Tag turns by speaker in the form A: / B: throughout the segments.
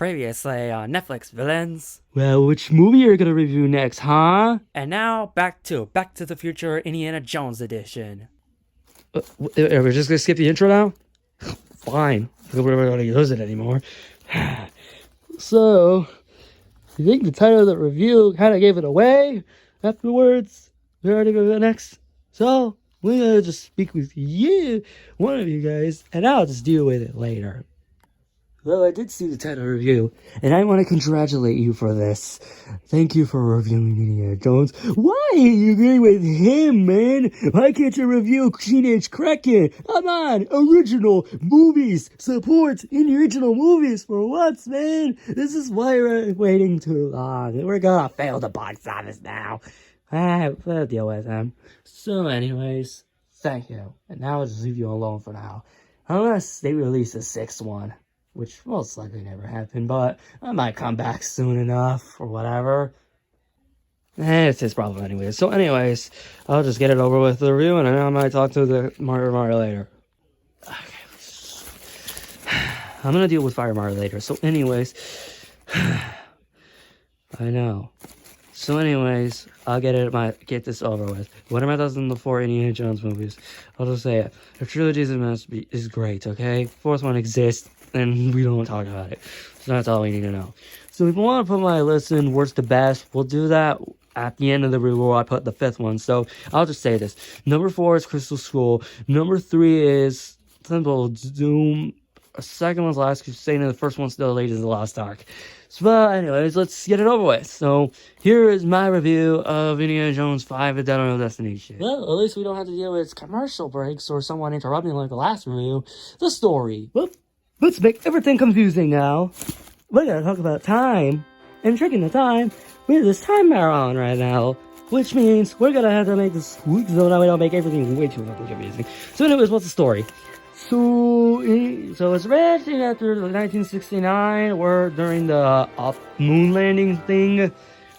A: Previously on Netflix Villains.
B: Well, which movie are you gonna review next, huh?
A: And now back to the Future Indiana Jones edition.
B: Are we just gonna skip the intro now? Fine. We're not gonna use it anymore. So, you think the title of the review kind of gave it away? Afterwards, we're already gonna go next. So, we're gonna just speak with you, one of you guys, and I'll just deal with it later. Well, I did see the title review, and I want to congratulate you for this. Thank you for reviewing Indiana Jones. Why are you agreeing with him, man? Why can't you review Teenage Kraken? Come on, original movies. Support in original movies for once, man. This is why we're waiting too long. We're gonna fail the box office now. We'll deal with him. So anyways, thank you. And now I'll just leave you alone for now. Unless they release a sixth one. Which most likely never happened, but I might come back soon enough, or whatever. It's his problem anyways. So anyways, I'll just get it over with the review, and I might talk to the Mario later. Okay. I'm gonna deal with Fire Mario later. So anyways, I know. So anyways, I'll get this over with. What are my thoughts on the 4 Indiana Jones movies? I'll just say it. The trilogy is great, okay? Fourth one exists, and we don't talk about it. So that's all we need to know. So if you want to put my list in worst to best, we'll do that at the end of the review. I put the 5th one. So I'll just say this. Number 4 is Crystal Skull. Number 3 is Temple of Doom. Second one's Last Crusade, and the first one's still Legends of the Lost Ark. So, but anyways, let's get it over with. So, here is my review of Indiana Jones 5: The Final Destination. Well, at least we don't have to deal with commercial breaks or someone interrupting like the last review. The story. Well, let's make everything confusing now. We're gonna talk about time, and tricking the time with this time marathon right now. Which means we're gonna have to make this quick so that we don't make everything way too fucking confusing. So anyways, what's the story? So it's right after 1969, or during the moon landing thing,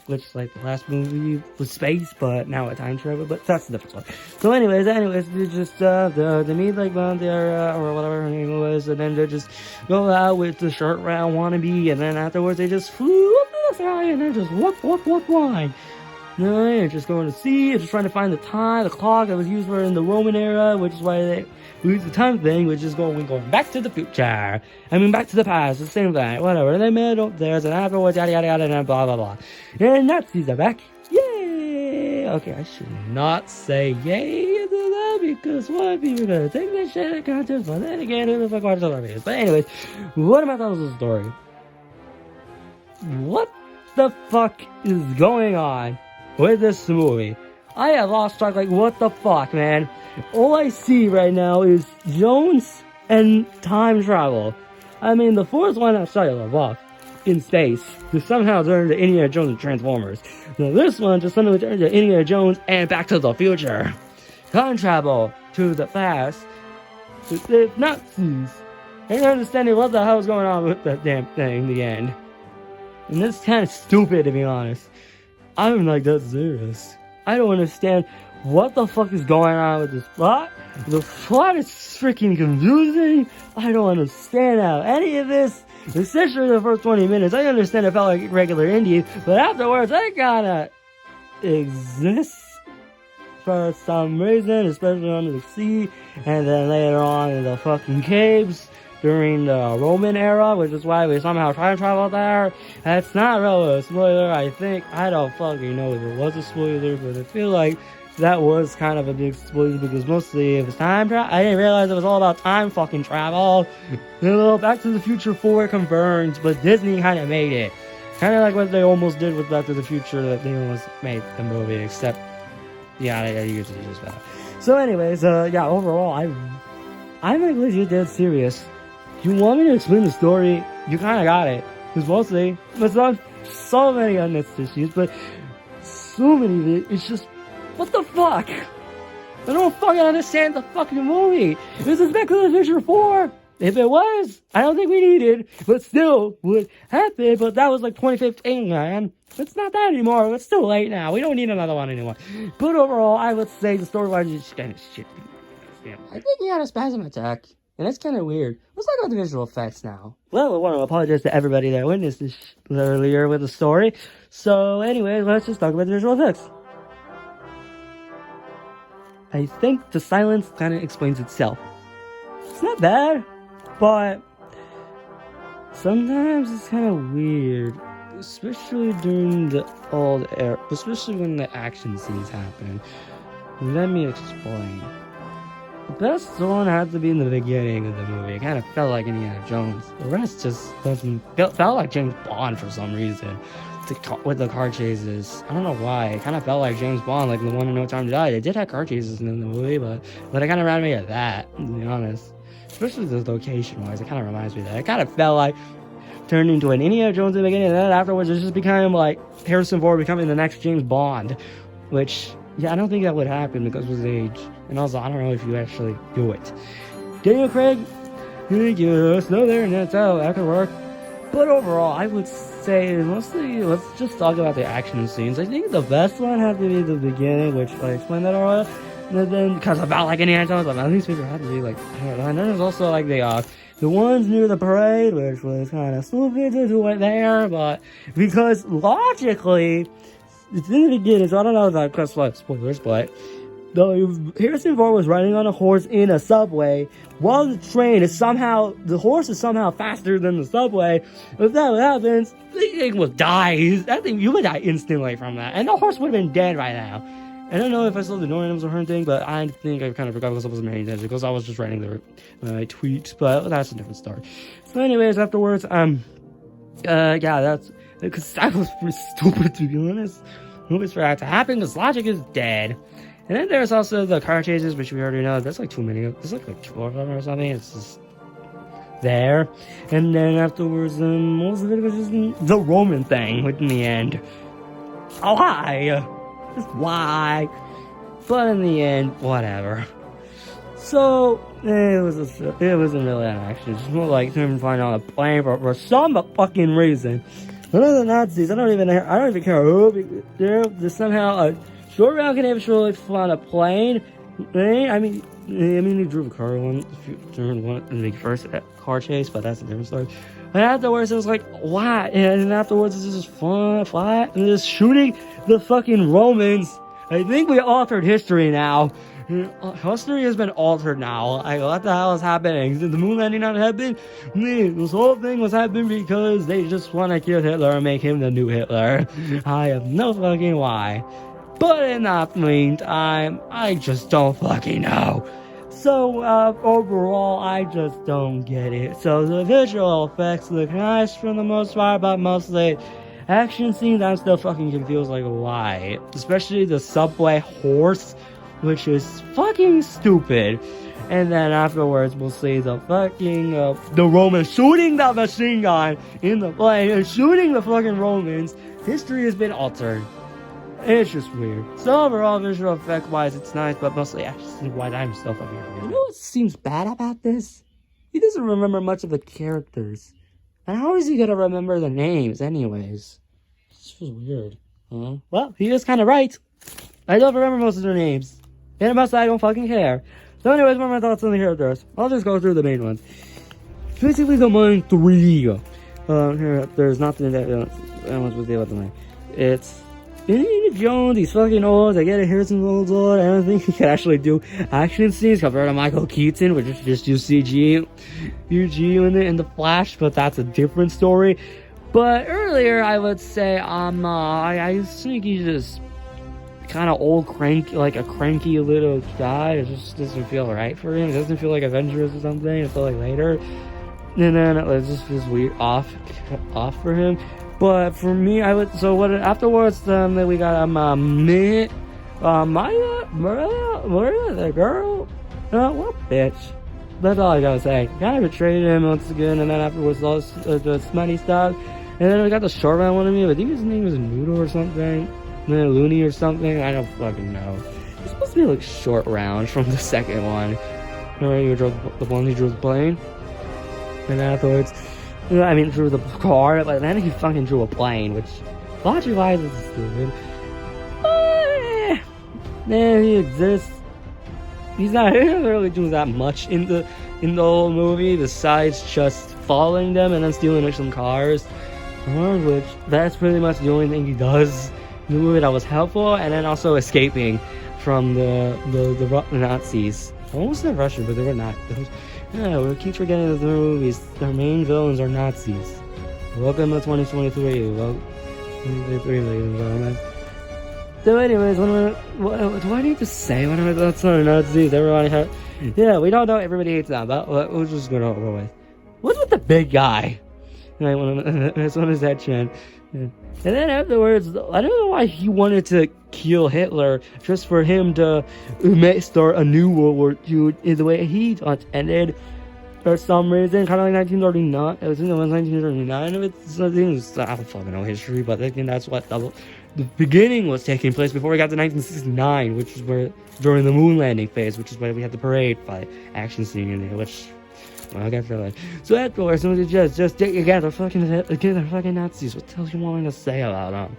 B: which like the last movie was space, but now a time travel, but that's the different one. So anyways, they just they meet like Montera or whatever her name was, and then they just go out with the short round wannabe, and then afterwards they just flew up to the sky and then just walk line. No, they're just going to sea, just trying to find the time, the clock that was used for in the Roman era, which is why they use the time thing, which is going back to the future. I mean, back to the past, the same thing, whatever. And they met up there, and afterwards, yada, yada, yada, and blah, blah, blah. And Nazis are back. Yay! Okay, I should not say yay to that, because what? People are going to take this shit at contest, but then again, who the fuck watches other videos? But anyways, what about the story? What the fuck is going on with this movie? I have lost track, like, what the fuck, man? All I see right now is Jones and time travel. I mean, the fourth one I saw you walk in space to somehow turn to Indiana Jones and Transformers. Now this one just suddenly turned to Indiana Jones and Back to the Future. Time travel to the past to save Nazis. And understanding what the hell's going on with that damn thing in the end. And that's kind of stupid, to be honest. I'm like that serious. I don't understand what the fuck is going on with this plot. The plot is freaking confusing. I don't understand how any of this, especially the first 20 minutes. I understand it felt like regular indie, but afterwards I gotta exist for some reason, especially under the sea, and then later on in the fucking caves during the Roman era, which is why we somehow time travel there. That's not really a spoiler, I think. I don't fucking know if it was a spoiler, but I feel like that was kind of a big spoiler, because mostly it was time travel. I didn't realize it was all about time fucking travel. You know, Back to the Future 4 confirmed, but Disney kind of made it. Kind of like what they almost did with Back to the Future, that they almost made the movie, except, yeah, you get to do just better. So anyways, yeah, overall, I'm like legit dead serious. You want me to explain the story? You kind of got it. Because mostly, it's not so many unnecessary issues, but so many of it, it's just, what the fuck? I don't fucking understand the fucking movie. This is Back to the Future 4. If it was, I don't think we needed, but still would happen. But that was like 2015, man. It's not that anymore. It's too late now. We don't need another one anymore. But overall, I would say the storyline is kind of shit. I think he had a spasm attack. And that's kind of weird. Let's talk about the visual effects now. Well, I want to apologize to everybody that witnessed this earlier with the story. So, anyway, let's just talk about the visual effects. I think the silence kind of explains itself. It's not bad, but sometimes it's kind of weird. Especially during the old era, especially when the action scenes happen. Let me explain. The best one had to be in the beginning of the movie. It kind of felt like Indiana Jones. The rest just felt like James Bond for some reason. With the car chases, I don't know why. It kind of felt like James Bond, like the one in No Time to Die. They did have car chases in the movie, but it kind of reminded me of that, to be honest. Especially the location-wise, it kind of reminds me of that. It kind of felt like turned into an Indiana Jones in the beginning, and then afterwards it just became like Harrison Ford becoming the next James Bond, which, yeah, I don't think that would happen because of his age, and also I don't know if you actually do it. Daniel Craig, yes, no there, and that's how that could work. But overall, I would say mostly, let's just talk about the action scenes. I think the best one had to be the beginning, which I explained that earlier. And then, because about like Indiana Jones, my least favorite had to be like, I don't know. And then there's also like the ones near the parade, which was kind of stupid to do it there, but because logically, it's in the beginning, so I don't know if that cuts like spoilers, but Harrison Ford was riding on a horse in a subway while the horse is somehow faster than the subway. If that happens, the thing will die. That thing, you would die instantly from that, and the horse would have been dead by now. I don't know if I saw the no animals or anything, but I think I kind of forgot because I wasn't paying attention because I was just writing the tweet, but that's a different story. So anyways, afterwards, yeah, that's, because that was pretty stupid, to be honest. Movies for that to happen because logic is dead. And then there's also the car chases, which we already know. There's like too many. There's like 4 of them or something. It's just there. And then afterwards, most of it was just the Roman thing in the end. Oh, why? Just why? But in the end, whatever. So it wasn't really an action. It's more like him flying on a plane for some fucking reason. None of the Nazis. I don't even care who. They're somehow a short round can actually fly on a plane. I mean, he drove a car during one in the first car chase, but that's a different story. And afterwards, it was like, why? And afterwards, it's just flat, and just shooting the fucking Romans. I think we altered history now. History has been altered now. Like, what the hell is happening? Did the moon landing not happen? This whole thing was happening because they just want to kill Hitler and make him the new Hitler. I have no fucking why. But in that meantime, I just don't fucking know. So, overall, I just don't get it. So, the visual effects look nice for the most part, but mostly action scenes, I'm still fucking confused, like, why? Especially the subway horse, which is fucking stupid. And then afterwards, we'll see the fucking, the Romans shooting the machine gun in the plane and shooting the fucking Romans. History has been altered. It's just weird. So overall, visual effect wise, it's nice, but mostly action wise, I'm still fucking weird. You know what seems bad about this? He doesn't remember much of the characters. And how is he gonna remember the names, anyways? It's just weird. Huh? Well, he is kind of right. I don't remember most of their names. And mostly, I don't fucking care. So anyways, what are my thoughts on the characters? I'll just go through the main ones. Basically, the main 3. Here, there's nothing that anyone's supposed to do about the name. It's Indiana Jones, he's fucking old. I get it, Harrison Ford's old. I don't think he can actually do action scenes compared to Michael Keaton, which is just do CG in the Flash, but that's a different story. But earlier, I would say, I think he's just kind of old, cranky, like a cranky little guy. It just doesn't feel right for him. It doesn't feel like Avengers or something. It felt like later. And then it just feels weird, off for him. But for me, I would, so what, afterwards, then we got, Maya, Maria, the girl, what bitch. That's all I gotta say. Kind of betrayed him once again, and then afterwards, all the smutty stuff. And then we got the short round one of me, I think his name was Noodle or something. And then Looney or something, I don't fucking know. It's supposed to be like short round from the second one. Remember, you drove the one who drove the plane? And afterwards, drew the car, but then he fucking drew a plane, which, logic-wise, is stupid. But, he exists. he doesn't really do that much in the whole movie besides just following them and then stealing some cars, which that's pretty much the only thing he does in the movie that was helpful, and then also escaping from the Nazis. Almost the Russian, but they were not. Yeah, we keep forgetting that the movies, their main villains are Nazis. Welcome to 2023. Well, 2023, ladies and gentlemen. So anyways, what do I need to say? What am I thoughts on Nazis? Yeah, we don't know everybody hates them, but we're just gonna over with. What's with the big guy? That's one of his henchmen. And then afterwards, I don't know why he wanted to kill Hitler just for him to start a new World War II in the way he thought ended. For some reason, kind of like 1939. I think it was 1939. I don't fucking know history, but I think that's what the beginning was taking place before we got to 1969, which is where during the moon landing phase, which is where we had the parade fight action scene in there, which. Well, I got for that. So afterwards, just take again the fucking Nazis. What the hell you want me to say about them?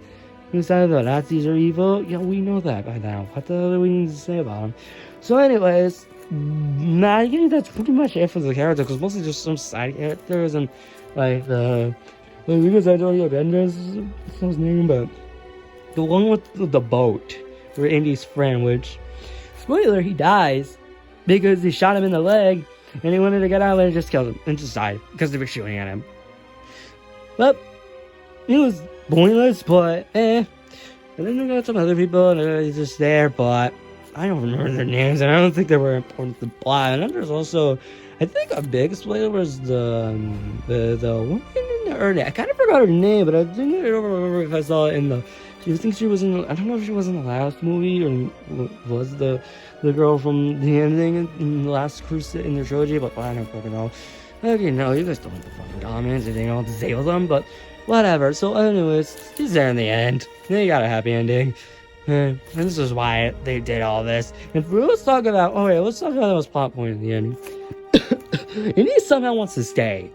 B: You say the Nazis are evil? Yeah, we know that by now. What the hell do we need to say about them? So anyways, I think that's pretty much it for the character, because mostly just some side characters and like because I don't know Avengers, what's his name, but the one with the boat, where Indy's friend, which spoiler, he dies because he shot him in the leg. And he wanted to get out and just killed him and just died because they were shooting at him. But it was pointless, but And then we got some other people and they're just there, but I don't remember their names and I don't think they were important to the plot. And then there's also, I think a big spoiler was the woman in the urn. I kind of forgot her name, but I think I don't remember if I saw it in the. I think she was in. I don't know if she was in the last movie or was the girl from the ending in the last Crusade in the trilogy, but I don't fucking know. Okay, no, you guys don't have the fucking comments, and they don't disable them, but whatever. So, anyways, she's there in the end. They got a happy ending. And this is why they did all this. And let's talk about. Let's talk about those plot points at the end. And he somehow wants to stay,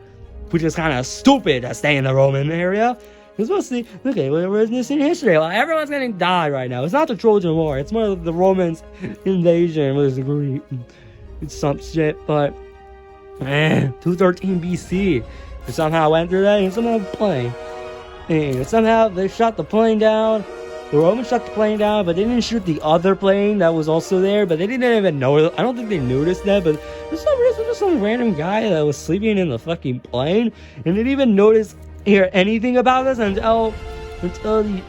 B: which is kind of stupid to stay in the Roman area. Because mostly, okay, we're in this in history. Well, everyone's gonna die right now. It's not the Trojan War. It's more of the Romans invasion. It's some shit, but 213 BC. They somehow went through that and somehow plane. And somehow they shot the plane down. The Romans shot the plane down, but they didn't shoot the other plane that was also there. But they didn't even know. I don't think they noticed that. But for some reason, there's some random guy that was sleeping in the fucking plane and didn't even hear anything about this until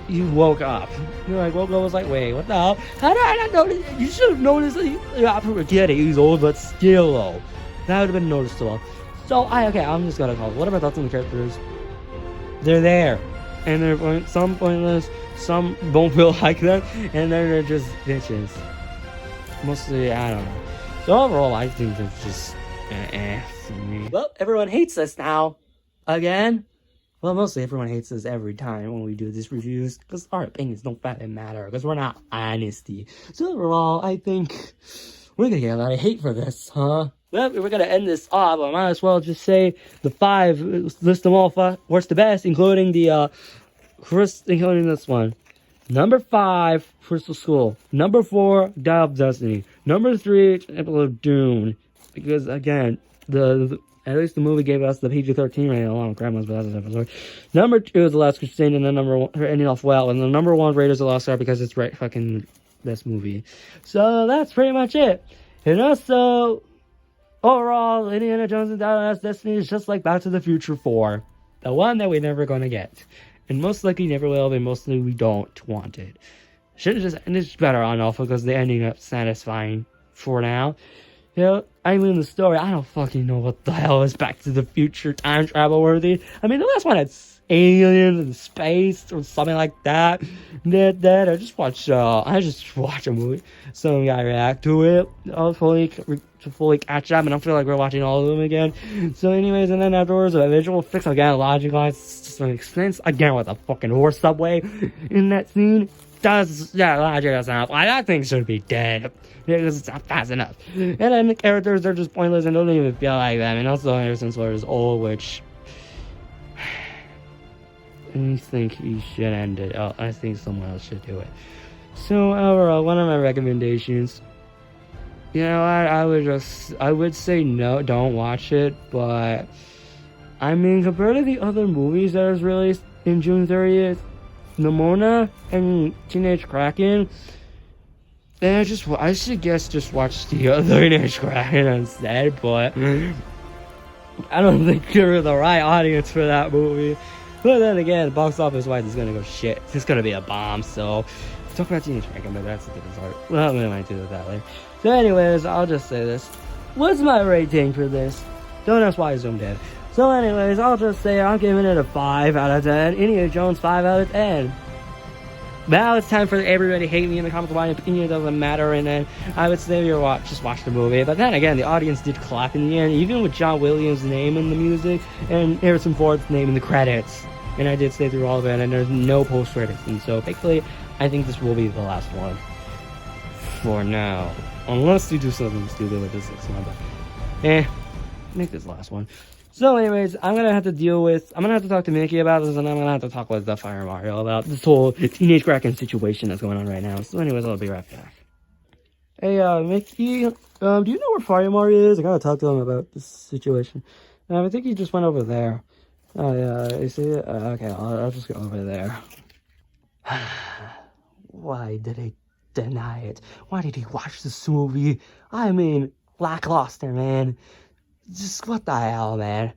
B: you woke up. Woke up was like, wait, what the hell? How did I not notice? You should have noticed. I forget it. He's old, but still though, that would have been noticeable. So I'm just gonna call. What are my thoughts on the characters? They're there, and they're some pointless, some don't feel like them, and then they're just bitches. Mostly, I don't know. So overall, I think they're just for me. Well, everyone hates us now. Again. Well, mostly everyone hates us every time when we do these reviews, because our opinions don't fucking matter, because we're not honesty. So overall, I think we're gonna get a lot of hate for this, huh? Well, we're gonna end this off, I might as well just say the 5, list them all, worst to best, including including this one. Number 5, Crystal Skull. Number 4, God of Destiny. Number 3, Temple of Doom. Because, again, at least the movie gave us the PG-13 rating along with Grandma's, but that's a different story. Number 2 is The Last Crusade, and then number 1, ending off well. And the number 1, Raiders of the Lost Ark, because it's fucking best movie. So that's pretty much it. And also, overall, Indiana Jones and Last Destiny is just like Back to the Future 4. The one that we're never gonna get. And most likely never will, but mostly we don't want it. Should have just ended better on Alpha, because the ending up satisfying for now. I mean, the story, I don't fucking know what the hell is Back to the Future time travel worthy. I mean, the last one had aliens and space or something like that. I just watch a movie. Some guy react to it. I'll fully catch up, and I feel like we're watching all of them again. So anyways, and then afterwards, a visual fix again, logic lines, just an expense again with a fucking horse subway in that scene. Logic doesn't apply. That thing should be dead because it's not fast enough. And then the characters are just pointless and don't even feel like them. And also Harrison Ford is old, which I think he should end it. I think someone else should do it. So overall, one of my recommendations You know what? I would say no, don't watch it, but I mean, compared to the other movies that was released in June 30th, Nimona and Teenage Kraken, then I suggest just watch the other Teenage Kraken instead, but I don't think you're the right audience for that movie. But then again, box office wise, it's gonna go shit. It's gonna be a bomb, so talk about Teenage Kraken, but that's a different story. Well, we might do that later. So anyways, I'll just say this. What's my rating for this? Don't ask why I zoomed in. So anyways, I'll just say I'm giving it a 5 out of 10. Indiana Jones 5 out of 10. Now it's time for everybody to hate me in the comments. My opinion doesn't matter, and then I would say just watch the movie. But then again, the audience did clap in the end, even with John Williams' name in the music and Harrison Ford's name in the credits. And I did stay through all of it, and there's no post credits. And so, thankfully, I think this will be the last one for now, unless you do something stupid with this next one. But make this the last one. So anyways, I'm gonna have to talk to Mickey about this, and I'm gonna have to talk with the Fire Mario about this whole Teenage Kraken situation that's going on right now. So anyways, I'll be right back. Hey, Mickey, do you know where Fire Mario is? I gotta talk to him about this situation. I think he just went over there. Oh yeah, you see it? Okay, I'll just go over there. Why did he deny it? Why did he watch this movie? I mean, lackluster, man. Just what the hell, man?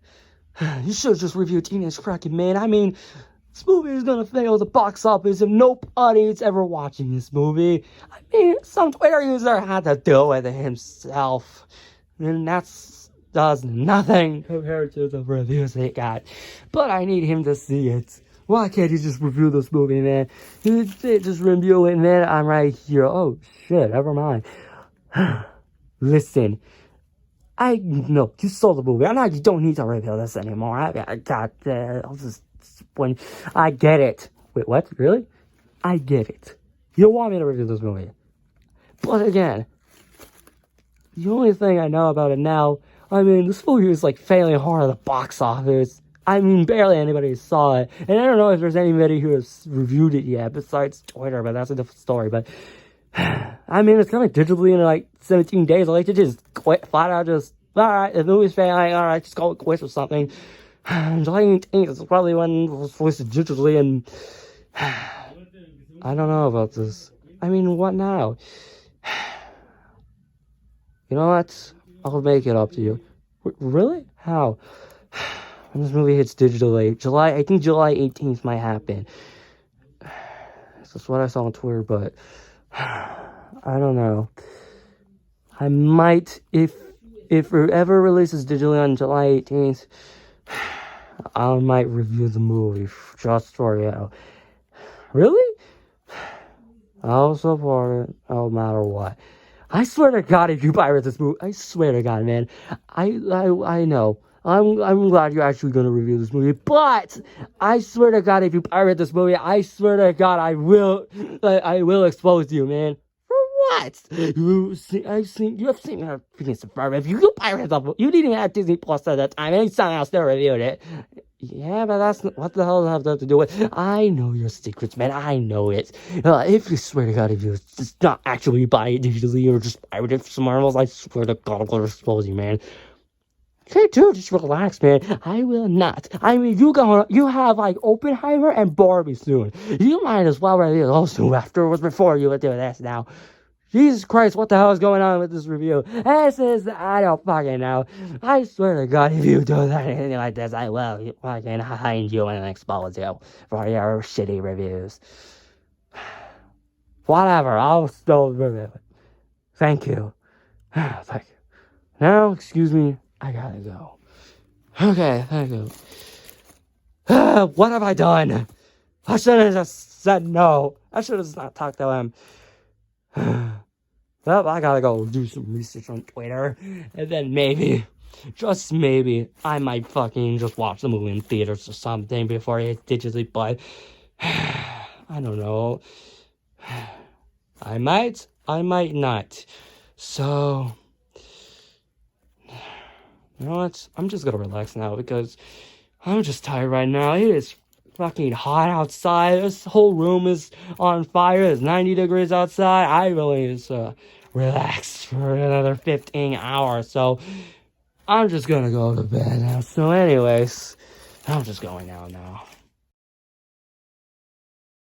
B: You should just review Teenage Kraken, man. I mean, this movie is gonna fail the box office if nobody's ever watching this movie. I mean, some Twitter user had to deal with it himself, and does nothing compared to the reviews they got. But I need him to see it. Why can't he just review this movie, man? He just review it, man. I'm right here. Oh shit, never mind. Listen. I know you saw the movie. You don't need to review this anymore. I got I get it. Wait, what? Really? I get it. You don't want me to review this movie. But again, the only thing I know about it now, I mean, this movie is like failing hard at the box office. I mean, barely anybody saw it. And I don't know if there's anybody who has reviewed it yet besides Twitter, but that's a different story. But I mean, it's coming digitally in like 17 days. I like to just quit, flat out just, alright, the movie's failing, alright, just call it quits or something. July 18th is probably when it was released digitally, and I don't know about this. I mean, what now? You know what? I'll make it up to you. Really? How? When this movie hits digitally, I think July 18th might happen. That's what I saw on Twitter, but I don't know. I might, if it ever releases digitally on July 18th, I might review the movie just for you. Really? I'll support it no matter what. I swear to God, if you pirate this movie, I swear to God, man. I know. I'm glad you're actually going to review this movie, but I swear to God, if you pirate this movie, I swear to God, I will expose you, man. For what? You have seen my Phineas and Ferb. If you pirate the you didn't even have Disney Plus at that time, and somehow still reviewed it. Yeah, but that's not, what the hell does that have to do with? I know your secrets, man. I know it. If you swear to God, if you just not actually buy it digitally or just pirate it somewhere else, I swear to God, I'm going to expose you, man. Okay, dude, just relax, man. I will not. I mean, you have like Oppenheimer and Barbie soon. You might as well review those two afterwards before you would do this now. Jesus Christ, what the hell is going on with this review? I don't fucking know. I swear to God, if you do anything like this, I will fucking find you and expose you for your shitty reviews. Whatever, I'll still review it. Thank you. Thank you. Now, excuse me, I gotta go. Okay, thank you. What have I done? I should have just said no. I should have just not talked to him. Well, I gotta go do some research on Twitter, and then maybe, just maybe, I might fucking just watch the movie in theaters or something before it digitally, but I don't know. I might not. So, you know what? I'm just gonna relax now because I'm just tired right now. It is fucking hot outside. This whole room is on fire. It's 90 degrees outside. I really is relax for another 15 hours. So I'm just gonna go to bed now. So anyways, I'm just going out now.